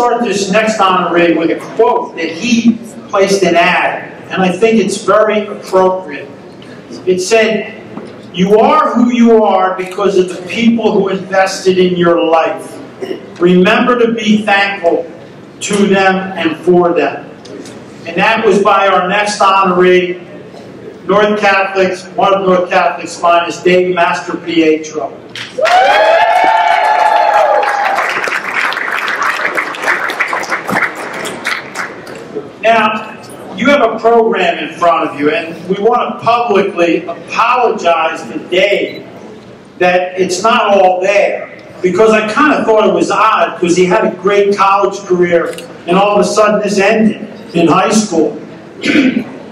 start this next honoree with a quote that he placed an ad, and I think it's very appropriate. It said, "You are who you are because of the people who invested in your life. Remember to be thankful to them and for them." And that was by our next honoree, North Catholic's, one of North Catholic's finest, Dave Mastropietro. Now, you have a program in front of you, and we want to publicly apologize to Dave that it's not all there, because I kind of thought it was odd, because he had a great college career, and all of a sudden this ended in high school.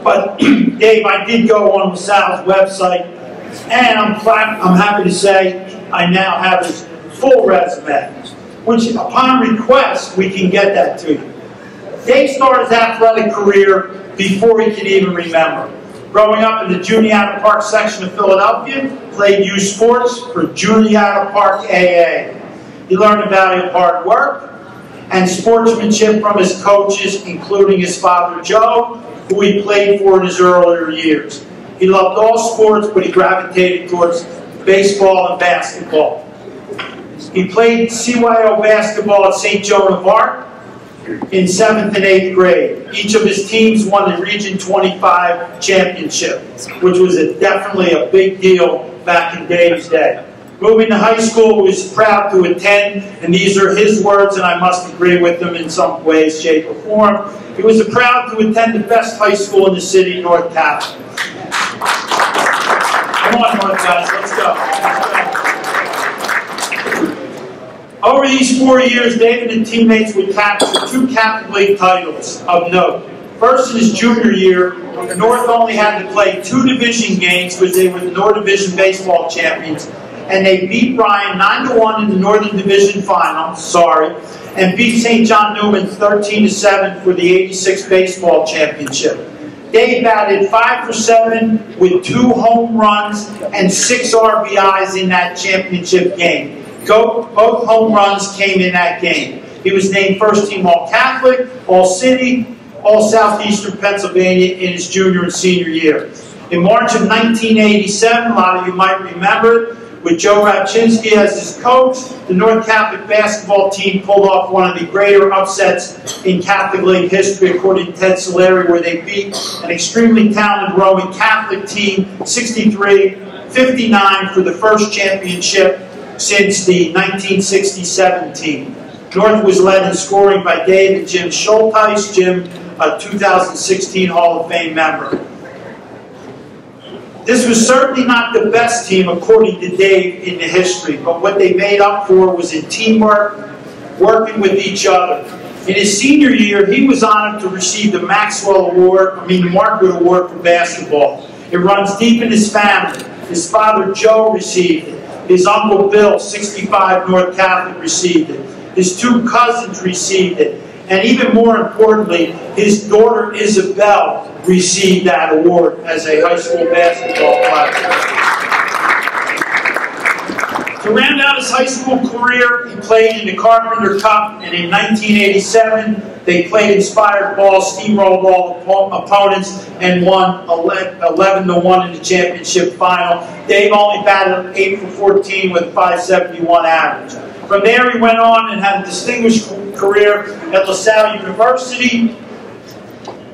But Dave, I did go on LaSalle's website, and I'm happy to say I now have his full resume, which upon request we can get that to you. Dave started his athletic career before he could even remember. Growing up in the Juniata Park section of Philadelphia, played youth sports for Juniata Park AA. He learned the value of hard work and sportsmanship from his coaches, including his father Joe, who he played for in his earlier years. He loved all sports, but he gravitated towards baseball and basketball. He played CYO basketball at St. Joan of Arc in 7th and 8th grade. Each of his teams won the Region 25 championship, which was definitely a big deal back in Dave's day. Moving to high school, he was proud to attend, and these are his words, and I must agree with them in some way, shape, or form. He was proud to attend the best high school in the city, North Catholic. Come on, North guys, let's go. Over these 4 years, David and teammates would capture 2 Catholic League titles of note. First, in his junior year, North only had to play 2 division games because they were the North Division baseball champions, and they beat Bryan 9-1 in the Northern Division final, and beat St. John Newman 13-7 for the '86 baseball championship. Dave batted 5 for 7 with 2 home runs and 6 RBIs in that championship game. Both home runs came in that game. He was named First Team All-Catholic, All-City, All-Southeastern Pennsylvania in his junior and senior year. In March of 1987, a lot of you might remember it, with Joe Rapchinsky as his coach, the North Catholic basketball team pulled off one of the greater upsets in Catholic League history, according to Ted Solari, where they beat an extremely talented Roman Catholic team 63-59 for the first championship since the 1967 team. North was led in scoring by Dave and Jim Schulteis. Jim, a 2016 Hall of Fame member. This was certainly not the best team, according to Dave, in the history, but what they made up for was in teamwork, working with each other. In his senior year, he was honored to receive the the Markwood Award for basketball. It runs deep in his family. His father, Joe, received it. His uncle, Bill, 65 North Catholic, received it. His 2 cousins received it. And even more importantly, his daughter, Isabel, received that award as a high school basketball player. To round out his high school career, he played in the Carpenter Cup, and in 1987, they played inspired ball, steamrolled all opponents, and won 11-1 in the championship final. Dave only batted 8 for 14 with a .571 average. From there, he went on and had a distinguished career at LaSalle University,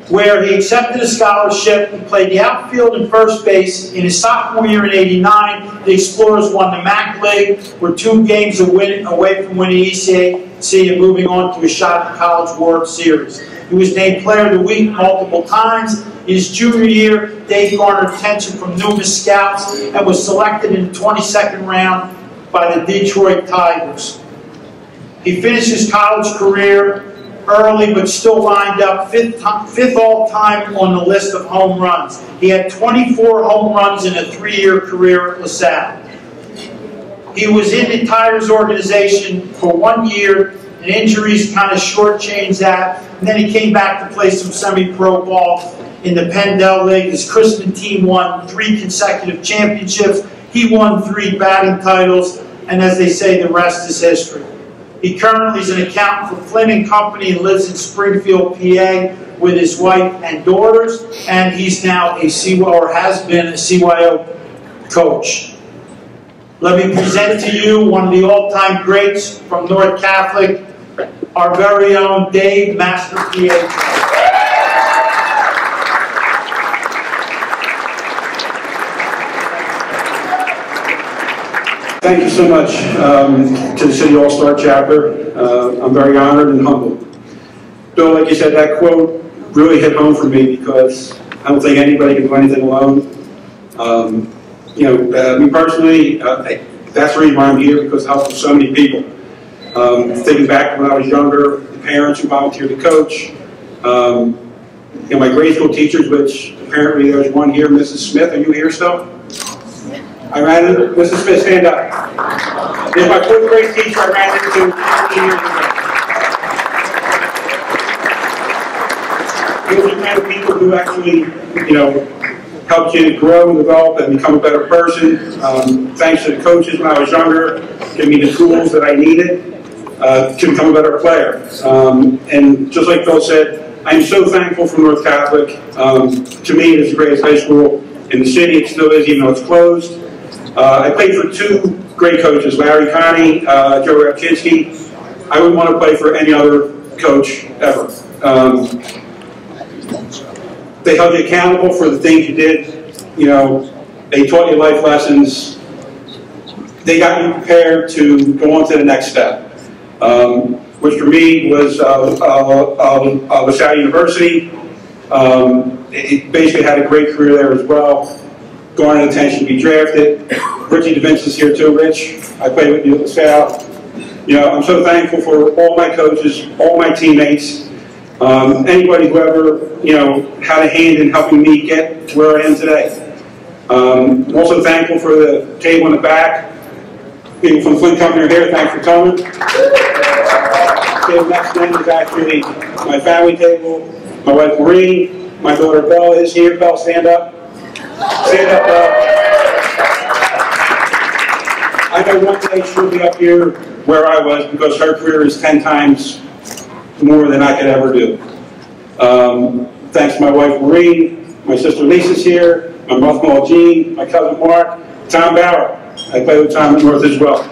where he accepted a scholarship and played the outfield and first base. In his sophomore year in '89, the Explorers won the MAC League, were 2 games away from winning ECAC and moving on to a shot at the College World Series. He was named Player of the Week multiple times. In his junior year, Dave garnered attention from numerous scouts and was selected in the 22nd round by the Detroit Tigers. He finished his college career early, but still lined up 5th all-time on the list of home runs. He had 24 home runs in a 3-year career at LaSalle. He was in the Tigers organization for 1 year, and injuries kind of shortchanged that. And then he came back to play some semi-pro ball in the Pendel League. His Chrisman team won 3 consecutive championships. He won 3 batting titles, and as they say, the rest is history. He currently is an accountant for Flynn & Company and lives in Springfield, PA with his wife and daughters, and he's now a has been a CYO coach. Let me present to you one of the all-time greats from North Catholic, our very own Dave Mastropietro. Thank you so much to the City All-Star Chapter. I'm very honored and humbled. Bill, like you said, that quote really hit home for me because I don't think anybody can do anything alone. Me personally, that's the reason why I'm here, because I help so many people. Thinking back when I was younger, the parents who volunteered to coach, my grade school teachers, which apparently there's one here, Mrs. Smith. Are you here still? I ran into Mrs. Smith, stand up. There's my fourth grade teacher I ran into 15 years ago. Those are the kind of people who actually, helped you grow and develop and become a better person. Thanks to the coaches when I was younger, gave me the tools that I needed to become a better player. And just like Phil said, I'm so thankful for North Catholic. To me, it is the greatest high school in the city. It still is, even though it's closed. I played for two great coaches, Larry Connie, Joe Rapchinsky. I wouldn't want to play for any other coach ever. They held you accountable for the things you did. They taught you life lessons. They got you prepared to go on to the next step, which for me was LaSalle University. It basically had a great career there as well. Garnered attention to be drafted. Richie DeVince is here too, Rich. I played with you at LaSalle. I'm so thankful for all my coaches, all my teammates, anybody who ever, had a hand in helping me get to where I am today. I'm also thankful for the table in the back. People from Flynn Company are here. Thanks for coming. The table next to them is actually my family table. My wife Maureen, my daughter Belle is here. Belle, stand up. Stand up, Belle. I know one day she'll be up here where I was because her career is 10 times more than I could ever do. Thanks to my wife Maureen, my sister Lisa's here, my mother-in-law Jean, my cousin Mark, Tom Bauer. I play with Tom at North as well.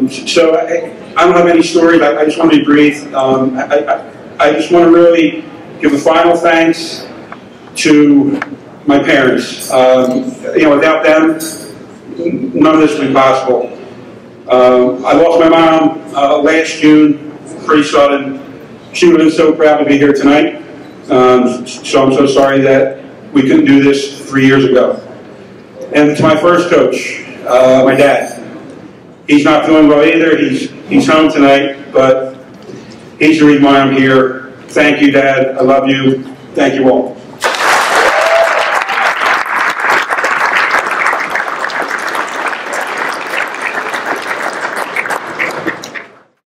So I don't have any stories. I just want to be brief. I just want to really give a final thanks to my parents. Without them, none of this would be possible. I lost my mom last June, pretty sudden. She would have been so proud to be here tonight. So I'm so sorry that we couldn't do this 3 years ago. And to my first coach, my dad. He's not feeling well either. He's home tonight, but he's the reason why I'm here. Thank you, Dad. I love you. Thank you all.